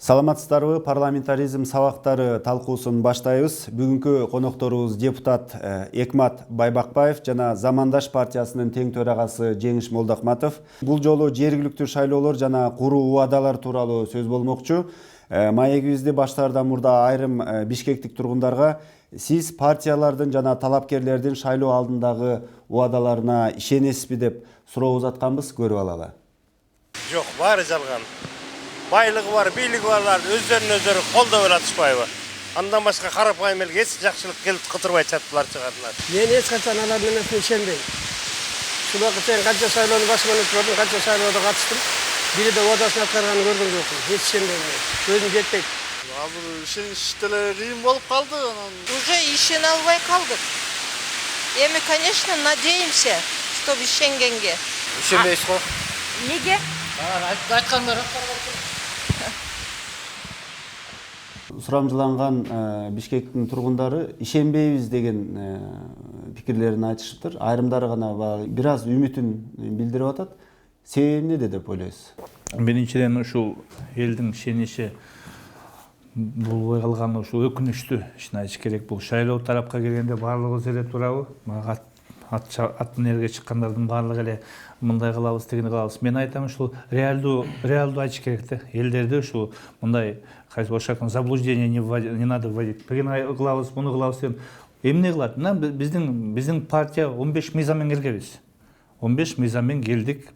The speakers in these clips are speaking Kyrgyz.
Саламатсыздарбы, парламентаризм сабактары талкуусун баштайбыз. Бүгүнкү конокторубуз депутат Экмат Байбакбаев жана Замандаш партиясынын тең төрагасы Жеңиш Молдохматов. Бул жолу жергиликтүү шайлоолор жана куруу убадалар тууралуу сөз болмокчу. Маегибизди баштаардан мурда айрым бишкектик тургундарга сиз партиялардын жана талапкерлердин шайлоо алдындагы убадаларына ишенесизби деп суроо узатканбыз, көрүп алалы. Жок, баары жалган. Байлыгы бар, бийлиги барлар өздөрүн-өздөрү колдоп атышпайбы. Андан башка карапайым элге эч жакшылык келип кытырбай чатпылар чыгардылар. Мен эч качан алардын эмесине ишенбейм. Ушул убакытта чейин канча шайлоону башыман өткөрдүм, канча шайлоодо катыштым. Бири да убадасын аткарганын көргөн жокмун. Эч ишенбейм мен. Көзүм жетпейт. Азыр ишениш деле кыйын болуп калды. Уже ишене албай калдык. Эми, конечно, надеемся, что ишенгенге. Ишенбейсиз го? Неге? Айткандар Сурамжыланган Бишкектин тургундары ишенбейбиз деген пикирлерин айтышыптыр. Айрымдары гана бир аз үмүтүн билдирип атат. Себеби эмнеде деп ойлойсуз? Биринчиден ушул элдин ишеничи болбой калганы ушул өкүнүчтүү. Ишин айтыш керек. Бул шайлоо тарапка келгенде баардыгыбыз эле туурабы? Аттын элге чыккандардын баардыгы эле мындай кылабыз, тигини кылабыз. Мен айтам, ушул реалдуу айтыш керек да. Элдерде ушул мындай заблуждение не надо вводить. Бирин кылабыз, муну кылабыз деп. Эмне кылат? Мына биздин партия 15 мыйзаммен келгенбиз. 15 мыйзаммен келдик,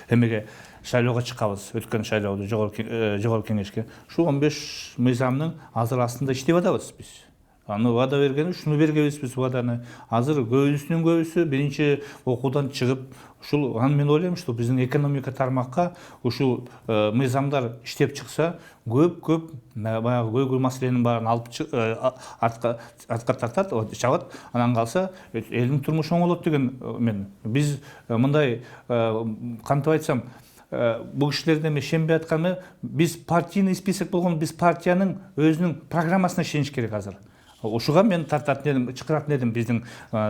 эмеге шайлоого чыкабыз, өткөн шайлоодо жогорку кеңешке. Ушул 15 мыйзамдын азыр астында иштеп атабыз биз. Аны вада берген, шуну бергенбиз биз ваданы. Азыр көбүсүнүн көбүсү биринчи окуудан чыгып, ушул мен ойлойм, что биздин экономика тармакка ушул мыйзамдар иштеп чыкса, көп баягы көйгөй маселенин баарын алып артка тартат, чабат. Анан калса элдин турмушу оңолот деген мен. Биз мындай кантип айтсам, бул кишилерден ишенбей атканы, биз партийный список болгон, биз партиянын өзүнүн программасына ишениш керек азыр. Ушуга мен тартатын едим, чакыратын едим биздин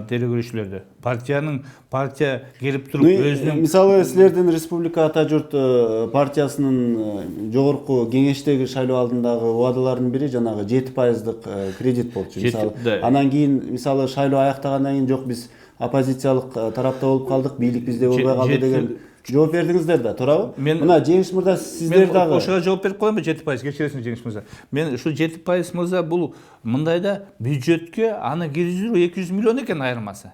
деле көрүүчүлөрдү. Партия келип туруп өзүнүн, мисалы силердин Республика Ата Журт партиясынын жогорку кеңештеги шайлоо алдындагы убадалардын бири жанагы 7% кредит болчу. Мисалы анан кийин мисалы шайлоо аяктагандан кийин жок, биз оппозициялык тарапта болуп калдык, бийлик бизде болбой калды деген жооп бердиңиздер да, туурабы? Мына Жеңиш мырза, сиздер дагы ошого жооп берип коеюнбу? 7%, кечиресиң Жеңиш мырза. Мен ушу 7% мырза, бул мындайда бюджетке аны киргизүү 200 миллион экен айырмасы.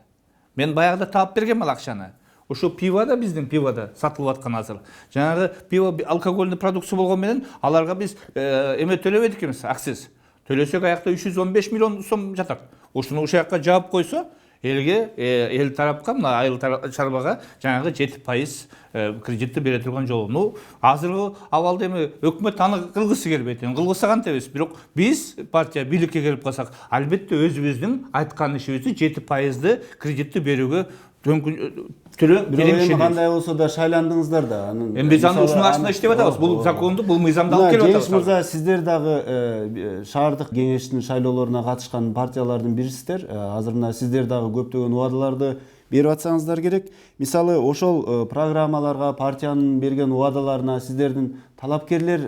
Мен баягыда таап бергем ал акчаны. Ушу пивода, биздин пивода сатылып аткан азыр. Жанагы пиво алкогольный продукция болгон менен аларга биз эме төлөбөдүк эмес, акциз. Төлөсөк аякта 315 миллион сом жатат. Ушуну ошол жакка жаап койсо, элге, эл тарапка, мына айыл чарбага жанагы 7% кредитти бере турган жолу. Азыркы абалда эми өкмөт аны кылгысы келбейт. Кылгысы кантебиз? Бирок биз партия бийликке келип калсак, албетте өзүбүздүн айткан ишибизди 7% кредитти берүүгө эми кандай болсо да шайландыңыздар да. Эми биз аны ушунун астында иштеп атабыз. Бул законду, бул мыйзамды алып келип атабыз. Жеңиш мырза, сиздер дагы шаардык кеңештин шайлоолоруна катышкан партиялардын бирисиздер. Азыр мына сиздер дагы көптөгөн убадаларды берип атсаңыздар керек. Мисалы ошол программаларга, партиянын берген убадаларына, сиздердин талапкерлер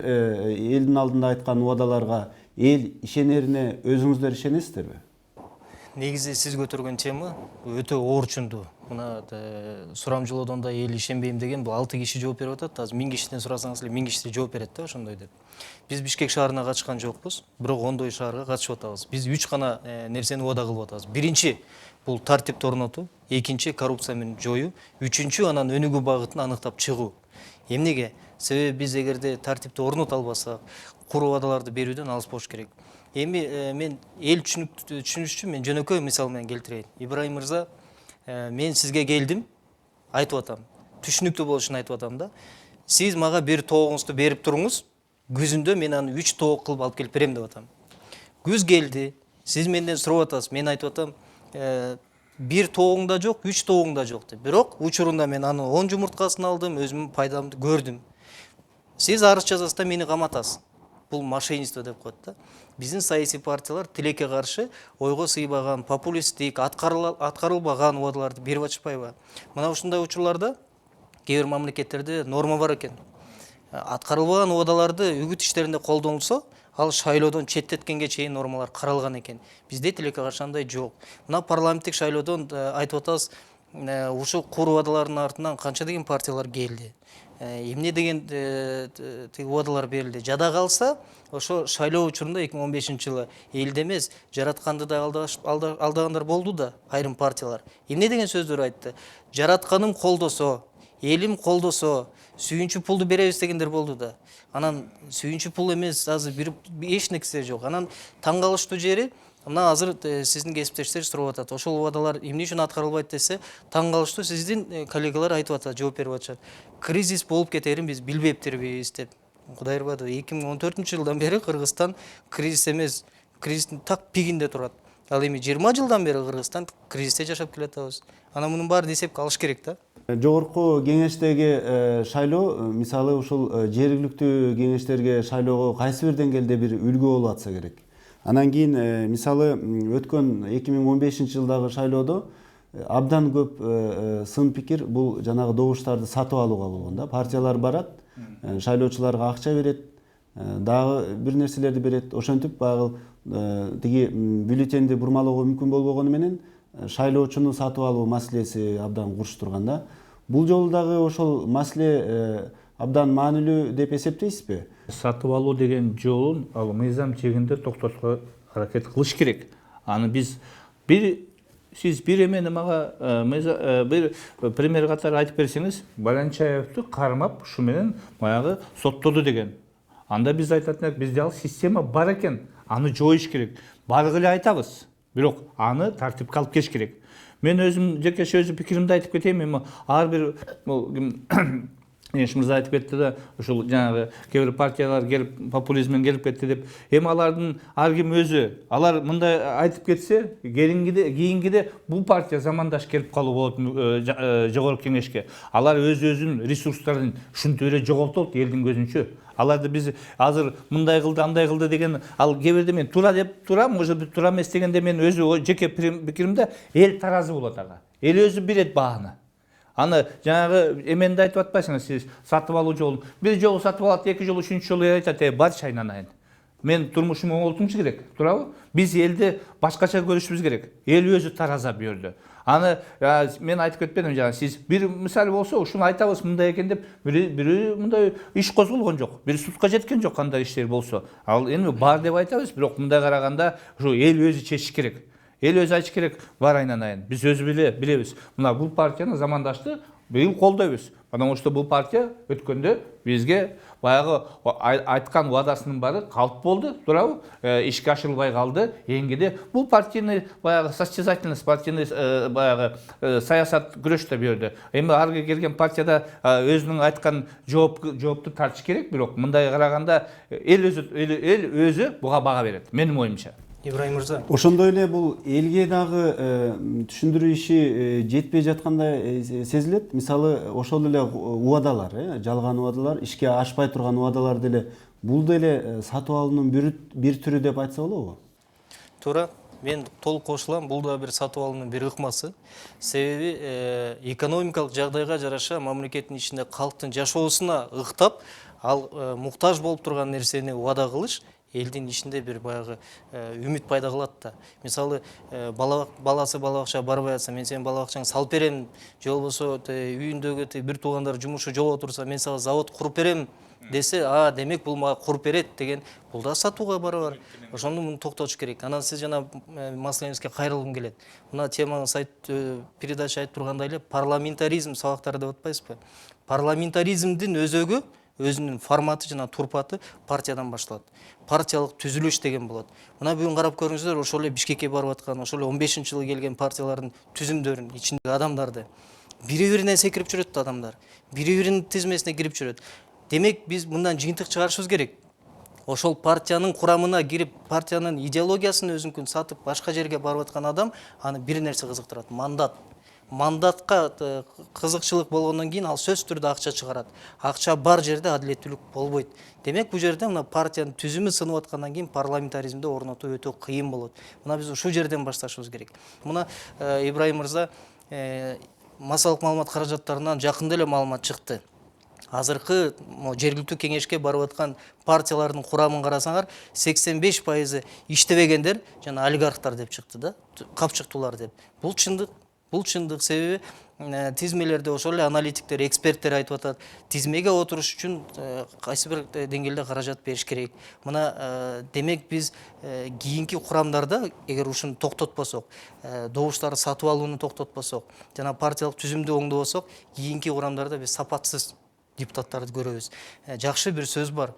элдин алдында айткан убадаларга эл ишенерине өзүңүздөр ишенесиздерби? Негизи сиз көтөргөн тема өтө оорчундуу. Мына сурамжылоодон да эл ишенбейм деген, бул 6 киши жооп берип атат. Азыр 1000 кишиден сурасаңыз эле 1000 киши жооп берет да ошондой деп. Биз Бишкек шаарына катышкан жокпуз, бирок ондой шаарга катышып атабыз. Биз 3 гана нерсени убада кылып атабыз. Биринчи бул тартипти орнотуу, экинчи коррупция менен жоюу, үчүнчү анан өнүгүү багытын аныктап чыгуу. Эмнеге? Себеби биз эгерде тартипти орното албасак, куру убадаларды берүүдөн алыс болуш керек. Эми мен эл түшүнүш үчүн мен жөнөкөй мисал менен келтирейин. Ибраим мырза, мен сизге келдим, айтып атам. Түшүнүктүү болушун айтып атам да. Сиз мага бир тоогуңузду берип туруңуз, күзүндө мен аны 3 тоог кылып алып келип берем деп атам. Күз келди, сиз менден сурап атасыз, мен айтып атам, бир тоогуң да жок, 3 тоогуң да жок деп. Бирок учурунда мен аны 10 жумурткасын алдым, өзүмдүн пайдамды көрдүм. Сиз арыз жазасыз да мени каматасыз. Бул мошенничество деп коет да. Биздин саясий партиялар тилекке каршы ойго сыйбаган, популисттик, аткарылбаган убадаларды берип атышпайбы? Мына ушундай учурларда кээ бир мамлекеттерде норма бар экен. аткарылбаган убадаларды үгүт иштеринде колдонулса, ал шайлоодон четтеткенге чейин нормалар каралган экен. Бизде тилекке каршы андай жок. Мына парламенттик шайлоодон айтып атабыз, ушул кур убадалардын артынан канча деген партиялар келди. Эмне деген убадалар берилди. Жада калса, ошо шайлоо учурунда 2015 жылы элди эмес, жаратканды да алдагандар болду да, айрым партиялар. Эмне деген сөздөр айтты? Жаратканым колдосо, элим колдосо, сүйүнчү пулду беребиз дегендер болду да. Анан сүйүнчү пул эмес, азыр эч нерсе жок. Анан таң калыштуу жери, мына азыр сиздин кесиптештериңиз сурап атат. Ошол убадалар эмне үчүн аткарылбайт десе, таң калыштуу сиздин коллегалар айтып атат, жооп берип атышат. Кризис болуп кетерин биз билбептирбиз деп. Кудай ырбады, 2014 жылдан бери Кыргызстан кризис эмес, кризистин так пигинде турат. Ал эми 20 жылдан бери Кыргызстан кризисте жашап келатабыз. Анан мунун баарын эсепке алыш керек да. Жогорку кеңештеги шайлоо, мисалы ушул жергиликтүү кеңештерге шайлоого кайсы бир деңгээлде бир үлгү болуп атса керек. Анан кийин мисалы өткөн 2015 жылдагы шайлоодо абдан көп сын пикир бул жанагы добуштарды сатып алууга болгон да. Партиялар барат, шайлоочуларга акча берет, дагы бир нерселерди берет. Ошентип багы тиги бюллетенди бурмалоого мүмкүн болбогону менен шайлоочуну сатып алуу маселеси абдан курчтурган да. Бул жолу дагы ошол маселе абдан маанилүү деп эсептейсизби? Сатып алуу деген жолун ал мыйзам чегинде токтотууга аракет кылыш керек. Аны биз сиз бир эмени мага бир пример катары айтып берсеңиз, Баланчаевди кармап ушу менен баягы соттоду деген. Анда биз айтатын элек, бизде ал система бар экен, аны жоюш керек. Баргы эле айтабыз. Бирок аны тартипке алып келиш керек. Мен өзүм жекеше пикиримди айтып кетейин. Эми ар бир Мырза айтып кетти да, ушул жанагы кээ бир партиялар келип популизмден келип кетти деп. Эми алардын ар ким өзү, алар мындай айтып кетсе, кийинкиде бул партия замандаш келип калуу болот жогорку кеңешке. Алар өзүнүн ресурстарын ушинтип эле жоголтот элдин көзүнчө. Аларды биз азыр мындай кылды, андай кылды деген, ал кээ бирде мен туура деп турам, может быть туура эмес дегенде мен өзү жеке пикиримде эл таразы болот ага. Эл өзү берет бааны. Аны жанагы эменди айтып атпайсыңыз сиз, сатып алуу жолун. Бир жолу сатып алат, эки жолу, үчүнчү жолу айтат, бар шайнанайын. Мен турмушум оңолтуңуз керек, туурабы? Биз элди башкача көрүшүбүз керек. Эл өзү тараза бу жерде. Аны мен айтып кетпедим жана, сиз бир мисал болсо, ушуну айтабыз мындай экен деп, бири мындай иш козголгон жок, бир судка жеткен жок кандай иштер болсо. Ал эми бар деп айтабыз, бирок мындай караганда ушу эл өзү чечиш керек. Эл өзү айтыш керек, бар айнанайын. Биз өзү билебиз. Мына бул партияны замандашты быйыл колдойбуз. Потому что бул партия өткөндө бизге баягы айткан уадасынын баары калп болду, туурабы? Ишке ашырылбай калды. Эңгиде бул партияны баягы состязательность, партияны баягы саясат күрөштө берди. Эми арга келген партияда өзүнүн айткан жоопту тартыш керек, бирок мындай караганда эл өзү буга бага берет, менин оюмча. Ибраим Мырза. Ошондой эле бул элге дагы түшүндүрүү иши жетпей жаткандай сезилет. Мисалы ошол эле убадалар, жалган убадалар, ишке ашпай турган убадалар деле бул деле сатып алуунун бир түрү деп айтса болобу? Туура. Мен толук кошулам, бул да бир сатып алуунун бир ыкмасы. Себеби экономикалык жагдайга жараша мамлекеттин ичинде калктын жашоосуна ыктап, ал муктаж болуп турган нерсени убада кылыш элдин ичинде бир баягы үмүт пайда кылат да. Мисалы баласы балабакчага барбай атса, мен сенин балабакчаңды салып берем, же болбосо үйүндөгү бир туугандар жумушу жолго турса, мен сага завод куруп берем десе, демек бул мага куруп берет деген, бул да сатууга барабар. Ошону муну токтотуш керек. Анан сиз жана маселеңизге кайрылгым келет. Мына темаңыз передача айтып тургандай эле парламентаризм сабактары деп атпайсызбы? Парламентаризмдин өзөгү, өзүнүн форматы жана турпаты партиядан башталат. Партиялык түзүлүш деген болот. Мына бүгүн карап көрүңүздөр, ошол эле Бишкекке барып аткан, ошол эле 15-жылы келген партиялардын түзүмдөрүн, ичиндеги адамдарды бири-биринен секирип жүрөт да адамдар. Бири-биринин тизмесине кирип жүрөт. Демек биз мындан жыйынтык чыгарышыбыз керек. Ошол партиянын курамына кирип, партиянын идеологиясын өзүнкүн сатып, башка жерге барып аткан адам аны бир нерсе кызыктырат, мандат. Мандатка кызыкчылык болгондон кийин ал сөзсүз түрдө акча чыгарат. Акча бар жерде адилеттүүлүк болбойт. Демек бул жерде мына партиянын түзүмү сынып аткандан кийин парламентаризмди орнотуу өтө кыйын болот. Мына биз ушул жерден башташыбыз керек. Мына Ибраим Мырза массалык маалымат каражаттарынан жакында эле маалымат чыкты. азыркы жергиликтүү кеңешке барып аткан партиялардын курамын карасаңар 85% иштебегендер жана олигархтар деп чыкты да, капчыктуулар деп. Бул чындык себеби тизмелерде ошол эле аналитиктер, эксперттер айтып атат, тизмеге отуруш үчүн кайсы бир деңгээлде каражат бериш керек. Мына демек биз кийинки курамдарда эгер ушуну токтотпосок, добуштарды сатып алууну токтотпосок, жана партиялык түзүмдү оңдобосок, кийинки курамдарда биз сапатсыз депутаттарды көрөбүз. Жакшы бир сөз бар.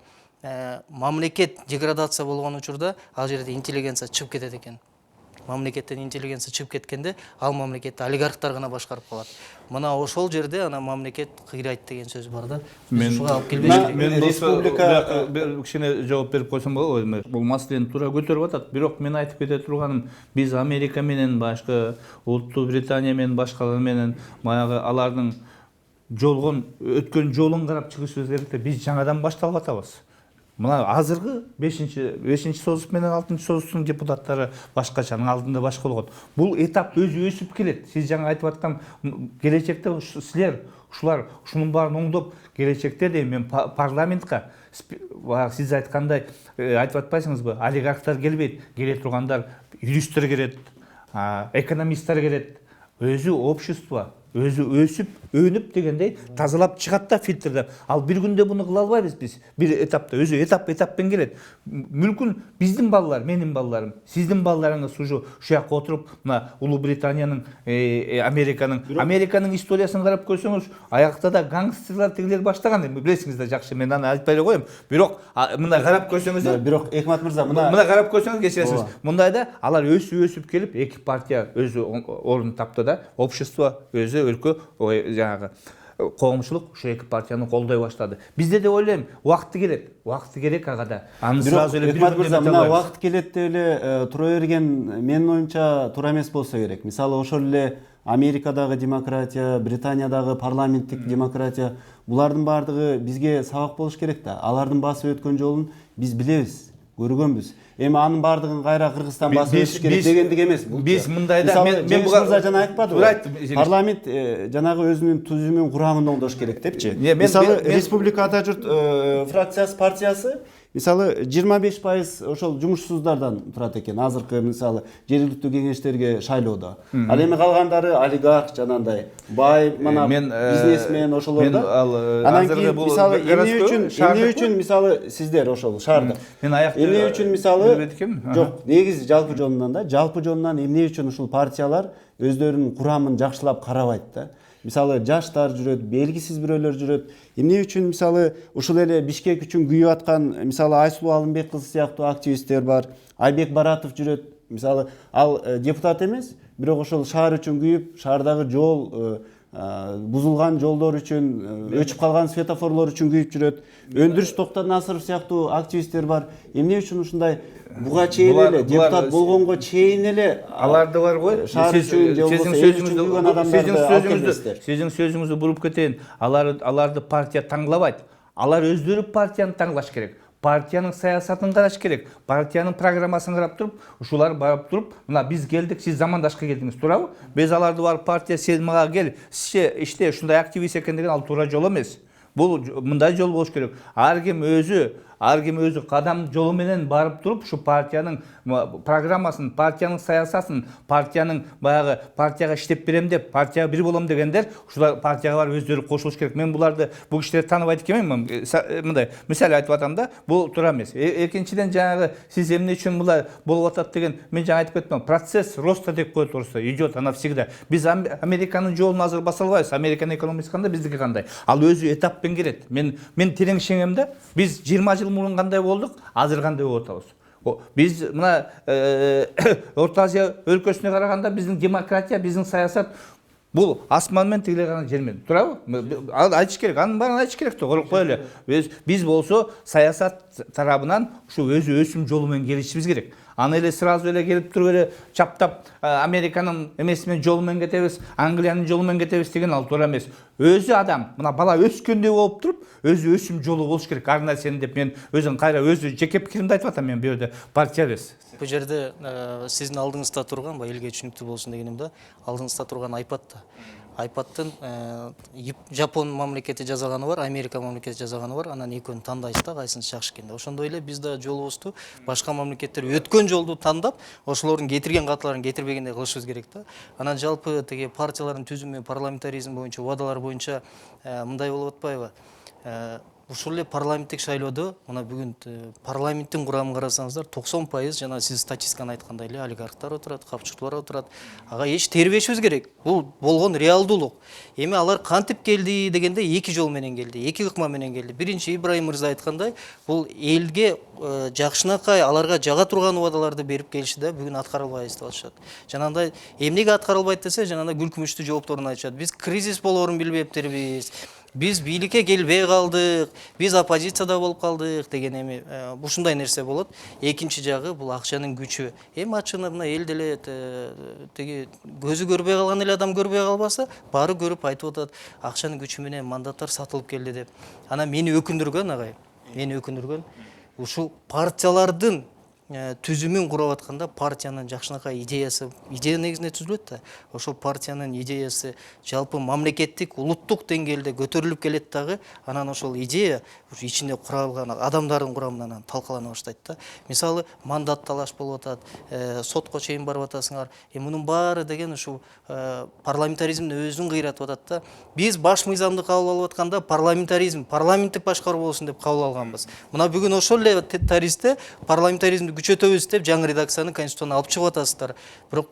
Мамлекет деградация болгон учурда ал жерде интеллигенция чыгып кетет экен. Мамлекеттен интеллигенция чыгып кеткенде ал мамлекетти олигархтар гана башкарып калат. Мына ошол жерде ана мамлекет кыйрайт деген сөз бар да. Биз ушуга алып келбеш керек. Мен кичине жооп берип койсом болобу? Бул маселени туура көтөрүп атат. Бирок мен айтып кете турганым, биз Америка менен башка, Улуттуу Британия менен башкалар менен баягы алардын өткөн жолун карап чыгышыбыз керек да. Биз жаңадан башталып атабыз. Мына азыркы 5-чи созус менен 6-чы созустун депутаттары башкача, анын алдында башка болгон. Бул этап өзү өсүп келет. Сиз жаңа айтып аткан келечекте силер ушулар ушунун баарын оңдоп келечекте де мен парламентке сиз айткандай айтып атпайсыңызбы? Олигархтар келбейт, келе тургандар юристтер келет, экономисттер келет. Өзү общество өзү өсүп, өнүп дегендей тазалап чыгат да фильтрдеп. Ал бир күндө буну кыла албайбыз биз. Бир этапта өзү этаппен келет. Мүмкүн биздин балалар, менин балаларым, сиздин балаларыңыз ушу жакка отуруп, мына Улуу Британиянын, Американын историясын карап көрсөңүз, аякта да гангстерлер тигилер баштаган. Билесиңиз да жакшы, мен аны айтпай эле коем. Бирок мына карап көрсөңүз, бирок Экмат мырза, мына карап көрсөңүз кечиресиз. Мындайда алар өсүп келип, эки партия өзү орун тапты да, общество өзү өлкө жаңагы коомчулук ушу эки партияны колдой баштады. Бизде де ойлойм, убакыты керек ага да. Аны сразу эле Экмат мырза, мына убакыт келет деп эле тура берген менин оюмча туура эмес болсо керек. Мисалы ошол эле Америкадагы демократия, Британиядагы парламенттик демократия, булардын баардыгы бизге сабак болуш керек да. Алардын басып өткөн жолун биз билебиз, көргөнбүз. Эми анын баардыгын кайра Кыргызстан басып өтүш керек дегендик эмес. Биз мындайда мен буга жана айтпадым. Парламент жанагы өзүнүн түзүмүн курамын оңдош керек депчи. Мисалы Республика Ата журт фракциясы, партиясы мисалы 25% ошол жумушсуздардан турат экен. Азыркы мисалы жергиликтүү кеңештерге шайлоодо. Ал эми калгандары олигарх жанагындай бай манап бизнесмен ошолор да. Анан кийин мисалы эмне үчүн мисалы сиздер ошол шаардык. Эмне үчүн мисалы жок, негизи жалпы жонунан да, жалпы жонунан эмне үчүн ушул партиялар өздөрүнүн курамын жакшылап карабайт да. Мисалы жаштар жүрөт, белгисиз бирөөлөр жүрөт. Эмне үчүн мисалы ушул эле Бишкек үчүн күйүп аткан мисалы Айсулуу Алымбек кызы сыяктуу активисттер бар. Айбек Баратов жүрөт. Мисалы ал депутат эмес, бирок ошол шаар үчүн күйүп, шаардагы жол бузулган жолдор үчүн, өчүп калган светофорлор үчүн күйүп жүрөт. Өндүрүш Токтор Насыров сыяктуу активисттер бар. Эмне үчүн ушундай буга чейин эле депутат болгонго чейин эле аларды бар го. Сиздин сөзүңүздү буруп кетейин. Аларды партия таңлабайт. Алар өздөрү партияны таңлаш керек. Партиянын саясатын караш керек. Партиянын программасын карап туруп, ушулар барып туруп, мына биз келдик, сиз замандашка келдиңиз, туурабы? Биз аларды барып партия сен мага кел, сизче иште ушундай активист экен деген ал туура жол эмес. Бул мындай жол болуш керек. Ар ким өзү кадам жолу менен барып туруп, ушу партиянын программасын, партиянын саясатын, партиянын баягы партияга иштеп берем деп, партияга бир болом дегендер, ушулар партияга барып өздөрү кошулуш керек. Мен буларды бул кишилерди тааныбайт экенмин. Мындай мисал айтып атам да, бул туура эмес. Экинчиден жанагы сиз эмне үчүн булар болуп атат деген, мен жаңа айтып кеттим. Процесс роста деп коет орусча, идет она всегда. Биз Американын жолун азыр баса албайбыз. Американын экономикасы кандай, биздики кандай. Ал өзү этаппен келет. Мен терең ишенем да, биз 20 жыл мурун кандай болдук, азыр кандай болуп атабыз. Биз мына Орто Азия өлкөсүнө караганда биздин демократия, биздин саясат бул асман менен тигиле караган жер менен. Туурабы? Айтыш керек, анын баарын айтыш керек да, коркпой эле. Биз болсо саясат тарабынан ушу өзү өсүм жолу менен келишибиз керек. Аны эле сразу эле келип туруп эле чаптап Американын эмесимен жолу менен кетебиз, Англиянын жолу менен кетебиз деген ал туура эмес. Өзү адам, мына бала өскөндөй болуп туруп, өзү өсүм жолу болуш керек. Ар нерсени деп мен өзүм кайра өзү жеке пикиримди айтып атам, мен бул жерде партия эмес. Бул жерде сиздин алдыңызда турган, элге түшүнүктүү болсун дегеним да, алдыңызда турган айпатта. айпадтын Жапон мамлекети жасаганы бар, Америка мамлекети жасаганы бар, анан экөөнү тандайсыз да кайсынысы жакшы экенин. Ошондой эле биз да жолубузду башка мамлекеттер өткөн жолду тандап, ошолордун кетирген каталарын кетирбегендей кылышыбыз керек да. Анан жалпы тиги партиялардын түзүмү, парламентаризм боюнча, убадалар боюнча мындай болуп атпайбы? Ушул эле парламенттик шайлоодо мына бүгүн парламенттин курамын карасаңыздар 90% жана сиз статистиканы айткандай эле олигархтар отурат, капчыктуулар отурат. Ага эч тербешибиз керек. Бул болгон реалдуулук. Эми алар кантип келди дегенде эки жол менен келди, эки ыкма менен келди. Биринчи Ибраим мырза айткандай, бул элге жакшынакай аларга жага турган убадаларды берип келишти да бүгүн аткарылбайбыз деп атышат. Жанагындай эмнеге аткарылбайт десе, жанагындай күлкүмүштүү жоопторун айтышат. Биз кризис болоорун билбептирбиз. Биз бийликке келбей калдык, биз оппозицияда болуп калдык деген эми ушундай нерсе болот. Экинчи жагы бул акчанын күчү. Эми ачыгында мына эл деле тиги көзү көрбөй калган эле адам көрбөй калбаса, баары көрүп айтып атат, акчанын күчү менен мандаттар сатылып келди деп. Анан мени өкүндүргөн агай, ушул партиялардын түзүмүн курап атканда партиянын жакшынакай идея негизинде түзүлөт да. Ошол партиянын идеясы жалпы мамлекеттик, улуттук деңгээлде көтөрүлүп келет дагы, анан ошол идея ушу ичинде куралган адамдардын курамынан талкалана баштайт да. Мисалы, мандат талаш болуп атат, сотко чейин барып атасыңар. Мунун баары деген ушу парламентаризмди өзүн кыйратып атат да. Биз баш мыйзамды кабыл алып атканда парламентаризм, парламенттик башкаруу болсун деп кабыл алганбыз. Мына бүгүн ошол эле таризде парламентаризмди күчөтөбүз деп жаңы редакцияны конституцияны алып чыгып атасыздар. Бирок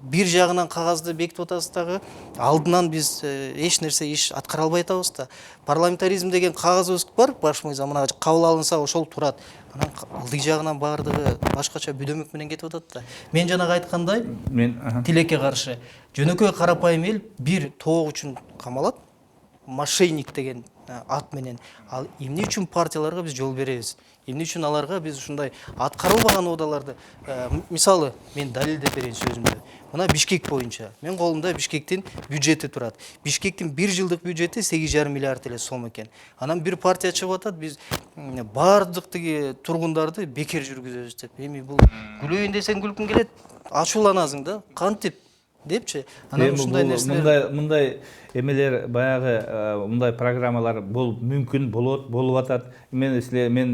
бир жагынан кагазды бекитип атасыздагы, алдынан биз эч нерсе иш аткара албай атабыз да. Парламентаризм деген кагазыбыз бар, баш мыйзам мына кабыл алынса ошол турат. Анан алдый жагынан баардыгы башкача бүдөмөк менен кетип атат да. Мен жанагы айткандай, тилекке каршы жөнөкөй карапайым эл бир тоок үчүн камалат, мошенник деген ат менен. Ал эмне үчүн партияларга биз жол беребиз? Эмне үчүн аларга биз ушундай аткарылбаган убадаларды, мисалы, мен далилдеп берейин сөзүмдү. Мына Бишкек боюнча, мен колумда Бишкектин бюджети турат. Бишкектин 1 жылдык бюджети 8,5 миллиард эле сом экен. Анан бир партия чыгып атат, биз баардык тиги тургундарды бекер жүргүзөбүз деп. Эми бул күлөйүн десең күлкүң келет, ачууланасың да, кантип депчи. Анан ушундай нерселер, мындай эмелер баягы мындай программалар мүмкүн болуп атат. Мен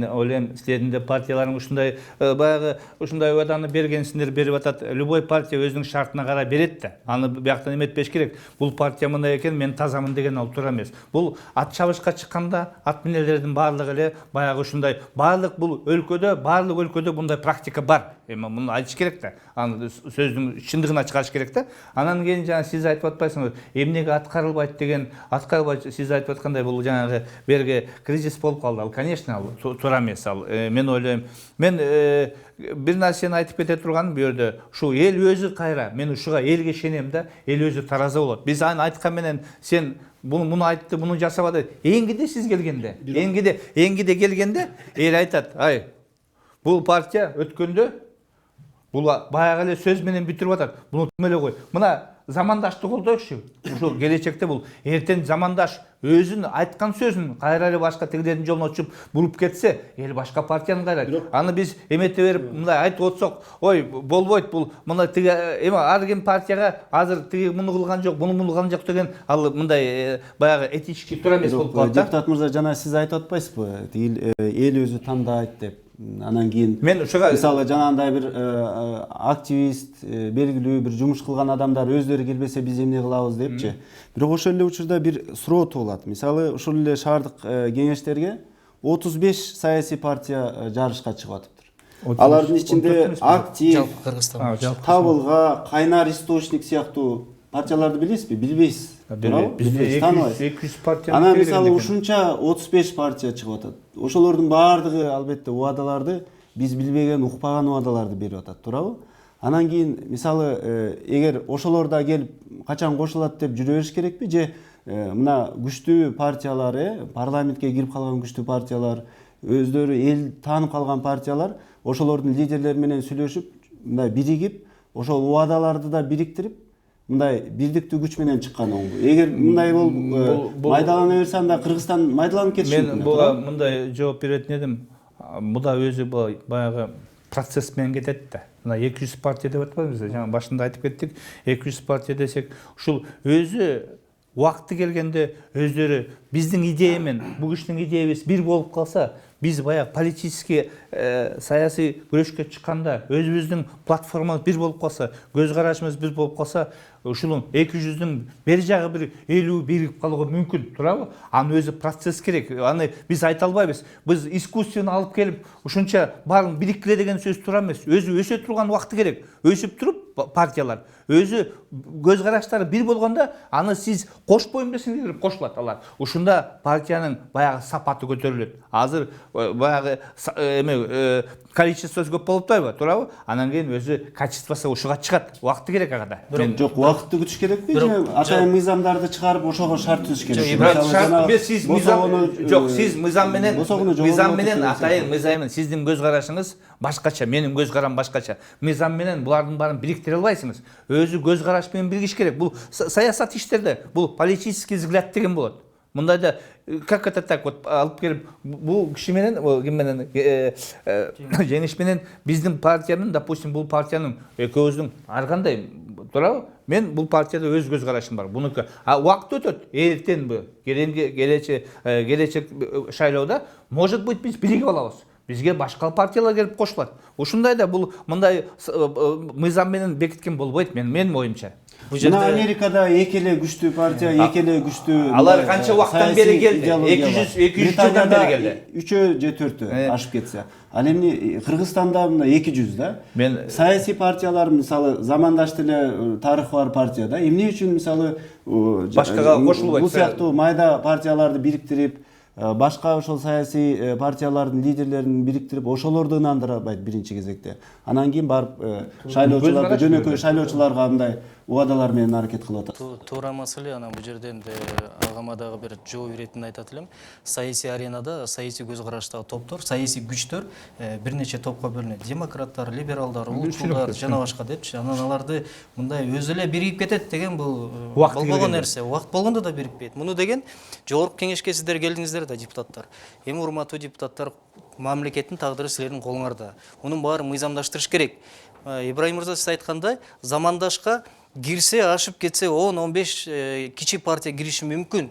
ойлойм, силердин де партияларың ушундай баягы ушундай убаданы бергенсиңер, берип атат. Любой партия өзүнүн шартына карай берет да. Аны бияктан эметпеш керек. Бул партия мындай экен, мен тазамын деген ал туура эмес. Бул ат чабышка чыкканда ат минелердин баардыгы эле баягы ушундай баардык бул баардык өлкөдө мындай практика бар. Эми муну айтыш керек да. Аны сөздүн чындыгына чыгарыш керек да. Анан кийин жана сиз айтып атпайсыңбы, эмнеге аткарылбайт деген, аткарылбайт, сиз айтып аткандай бул жанагы берге кризис болуп калды. Ал, конечно, ал туура эмес. Ал мен ойлойм, мен бир нерсени айтып кете турганым, бу жерде ушу эл өзү кайра, мен ушуга элге ишенем да, эл өзү тараза болот. Биз аны айткан менен сен муну айтты, муну жасабады. Эңгиде сиз келгенде, эңгиде келгенде эл айтат, ай, бул партия өткөндө бул баягы эле сөз менен бүтүрүп атат. Буну ким эле кой. Мына замандашты колдойчу. Ушул келечекте бул эртең замандаш өзүн айткан сөзүн кайра эле башка тигилердин жолуна чуп буруп кетсе, эл башка партияны кайрайт. Аны биз эмете берип мындай айтып отсок, ой, болбойт бул. Мына тиги эми ар ким партияга азыр тиги муну кылган жок, буну кылган жок деген ал мындай баягы этически туура эмес болуп калат. Депутат мырза, жана сиз айтып атпайсызбы? Эл өзү тандайт деп. Анан кийин мен ушуга мисалы жанагындай бир активист, белгилүү бир жумуш кылган адамдар өздөрү келбесе биз эмне кылабыз депчи. Бирок ошол эле учурда бир суроо туулат. Мисалы ушул эле шаардык кеңештерге 35 саясий партия жарышка чыгып атыптыр. Алардын ичинде актив, табылга, кайнар источник сыяктуу партияларды билесизби? Билбейсиз. Билбейсиз. 200 партия. Анан мисалы ушунча 35 партия чыгып атат. Ошолордун баардыгы албетте убадаларды биз билбеген, укпаган убадаларды берип атат, туурабы? Анан кийин мисалы эгер ошолор да келип качан кошулат деп жүрө бериш керекпи же мына күчтүү партиялар, парламентке кирип калган күчтүү партиялар, өздөрү эл таанып калган партиялар ошолордун лидерлери менен сүйлөшүп, мындай биригип, ошол убадаларды да бириктирип, мындай бирдиктүү күч менен чыккан оңбу. Эгер мындай болуп майдалана берсе, анда Кыргызстан майдаланып кетиши мүмкүн. Мен буга мындай жооп беретін едім. Бу да өзү баягы процесс менен кетет да. мына 200 партия деп атпайбыз да, жаңа башында айтып кеттик, 200 партия десек, ушул өзү убакыты келгенде өздөрү биздин идея менен бул кишинин идеябыз бир болуп калса, биз баягы политический саясий күрөшкө чыкканда өзүбүздүн платформабыз бир болуп калса, көз карашыбыз бир болуп калса, ушунун 200-дүн бери жагы бир 50 биригип калууга мүмкүн, туурабы? Анын өзү процесс керек. Аны биз айта албайбыз. Биз искусственно алып келип ушунча баарын бириктире деген сөз туура эмес. Өзү өсө турган убакыты керек. Өсүп туруп партиялар өзү көз караштары бир болгондо, аны сиз кошпойм десеңиз кирип кошулат алар. Ушунда партиянын баягы сапаты көтөрүлөт. Азыр баягы количествосы көп болуп атпайбы, туурабы? Анан кийин өзү качествосы ушуга чыгат. Убакыты керек ага да. Жок, убакытты күтүш керекпи же атайын мыйзамдарды чыгарып ошого шарт түзүш керек? Сиз мыйзам жок, сиз мыйзам менен атайын мыйзам менен сиздин көз карашыңыз башкача, менин көз карам башкача. Мыйзам менен булардын баарын бириктире албайсыңыз. Өзү көз караш менен биригиш керек. Бул саясат иштерде, бул политический взгляд деген болот. Мындайда как это так вот алып келип бул киши менен, ким менен, Жеңиш менен биздин партиянын, допустим, бул партиянын экөөбүздүн ар кандай, туурабы? Мен бул партияда өз көз карашым бар. Бунуку убакыт өтөт. Эртең бу келечек шайлоодо может быть биз биригип алабыз. Бизге башка партиялар келип кошулат. Ушундайда бул мындай мыйзам менен бекиткен болбойт, менин оюмча. Мына Америкада эки эле күчтүү партия, эки эле күчтүү. Алар канча убакыттан бери келди? 200 жылдан бери келди. 3 же 4 ашып кетсе. Ал эми Кыргызстанда мына 200 да. Мен саясий партиялар мисалы замандаш деле тарыхы бар партияда эмне үчүн мисалы башкага кошулбайт? Бул сыяктуу майда партияларды бириктирип, башка ошол саясий партиялардын лидерлерин бириктирип, ошолорду ынандырбайт биринчи кезекте. Анан кийин барып шайлоочуларды, жөнөкөй шайлоочуларга мындай убадалар менен аракет кылып атат. Туура маселе, анан бул жерден агама дагы бир жооп иретинин айтат элем. Саясий аренада саясий көз караштагы топтор, саясий күчтөр бир нече топко бөлүнөт. Демократтар, либералдар, улутчулдар жана башка депчи. Анан аларды мындай өзү эле биригип кетет деген бул болгон нерсе. Убакыт болгондо да бирикпейт. Муну деген жогорку кеңешке сиздер келдиңиздер да, депутаттар. Эми урматтуу депутаттар, мамлекеттин тагдыры силердин колуңарда. Мунун баарын мыйзамдаштырыш керек. Ибраим мырза сиз айткандай, замандашка кирсе, ашып кетсе 10-15 кичи партия кириши мүмкүн.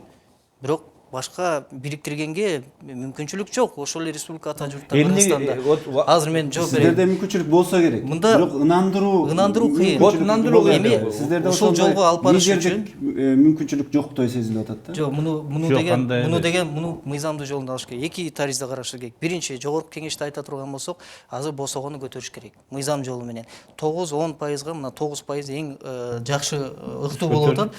Бирок башка бириктиргенге мүмкүнчүлүк жок. Ошол эле республика ата журтта Кыргызстанда. Азыр мен жооп берем. Сиздерде мүмкүнчүлүк болсо керек. Бирок ынандыруу кыйын. Ынандыруу кыйын. Сиздерде ошол жолго алып барыш үчүн мүмкүнчүлүк жоктой сезилип атат да. Жок, муну мыйзамдуу жолунда алыш керек. Эки таризде караш керек. Биринчи, жогорку кеңеште айта турган болсок, азыр босогону көтөрүш керек. Мыйзам жолу менен 9-10%, мына 9% эң жакшы ыктуу болуп атат.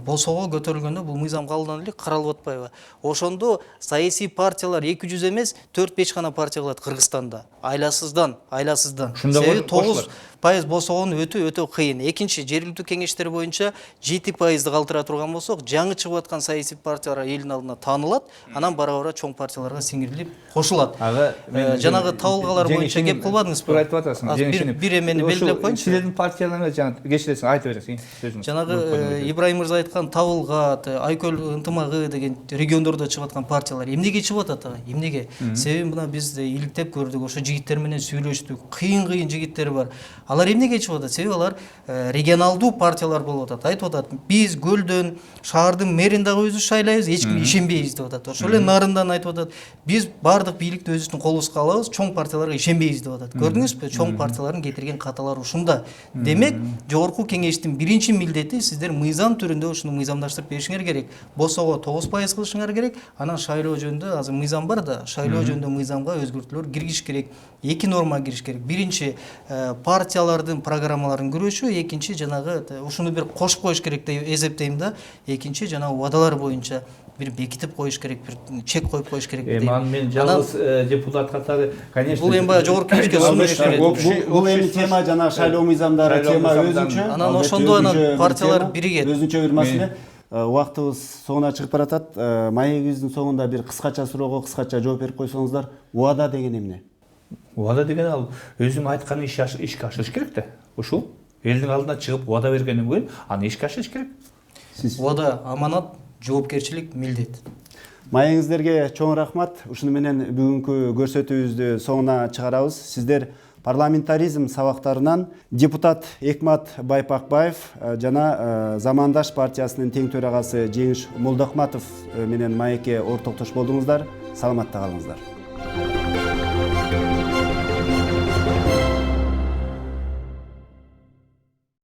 Босого көтөрүлгөндө бул мыйзам кабылданып эле каралып атпайбы? Ошондо саясий партиялар 200 эмес, 4-5 гана партия калат Кыргызстанда. Айласыздан. Себеби 9% босогону өтө кыйын. Экинчи, жергиликтүү кеңештер боюнча 7%ды калтыра турган болсок, жаңы чыгып аткан саясий партиялар элдин алдына таанылат, анан бара-бара чоң партияларга сиңирилип кошулат. Жанагы табылгалар боюнча кеп кылбадыңызбы? Туура айтып атасың. Бир эмени белгилеп коеюнчу. Силердин партияларыңыз жаңы кечиресиң, айта бересиң. Жанагы Ибраим мырза айткан Табылга, Айкөл ынтымагы деген региондордо чыгып аткан партиялар эмнеге чыгып атат? Эмнеге? Себеби мына биз иликтеп көрдүк, ошо жигиттер менен сүйлөштүк. Кыйын жигиттер бар. Алар эмнеге чыгып атат? Себеби алар регионалдуу партиялар болуп атат. Айтып атат, биз көлдөн, шаардын мэрин дагы өзүбүз шайлайбыз, эч ким ишенбейбиз деп атат. Ошол эле нарындан айтып атат, биз баардык бийликти өзүбүздүн колубузга алабыз, чоң партияларга ишенбейбиз деп атат. Көрдүңүзбү? Чоң партиялардын кетирген каталары ушунда. Демек, жогорку кеңештин биринчи милдети сиздер мыйзам түрүндө ушуну мыйзамдаштырып беришиңер керек. Босого 9% кылышыңар керек. Анан шайлоо жөнүндө азыр мыйзам бар да, шайлоо жөнүндө мыйзамга өзгөртүүлөр киргизиш керек. Эки норма кириш керек. Биринчи, партиялардын программаларын көрүшү, экинчи жанагы ушуну бир кошуп коюш керек деп эсептейм да. Экинчи жанагы убадалар боюнча бир бекитип коюш керек, бир чек коюп коюш керек дейм. Мен жалгыз депутат катары, конечно. Бул эми жогорку кеңешке сунуш керек. Бул эми тема жана шайлоо мыйзамдары тема өзүнчө. Анан ошондо партиялар биригет. Өзүнчө бир маселе. Убактыбыз соңуна чыгып баратат. Маегибиздин соңунда бир кыскача суроого кыскача жооп берип койсоңуздар, убада деген эмне? Убада деген ал өзүң айткан ишке ашырыш керек да. Ушул элдин алдына чыгып убада бергенден кийин аны ишке ашырыш керек. Убада аманат, жоопкерчилик, милдет. Маегиңиздерге чоң рахмат. Ушуну менен бүгүнкү көрсөтүүбүздү соңуна чыгарабыз. Сиздер парламентаризм сабактарынан депутат Экмат Байпакбаев жана Замандаш партиясынын тең төрагасы Жеңиш Молдокматов менен маекке ортоктош болдуңуздар. Саламатта калыңыздар.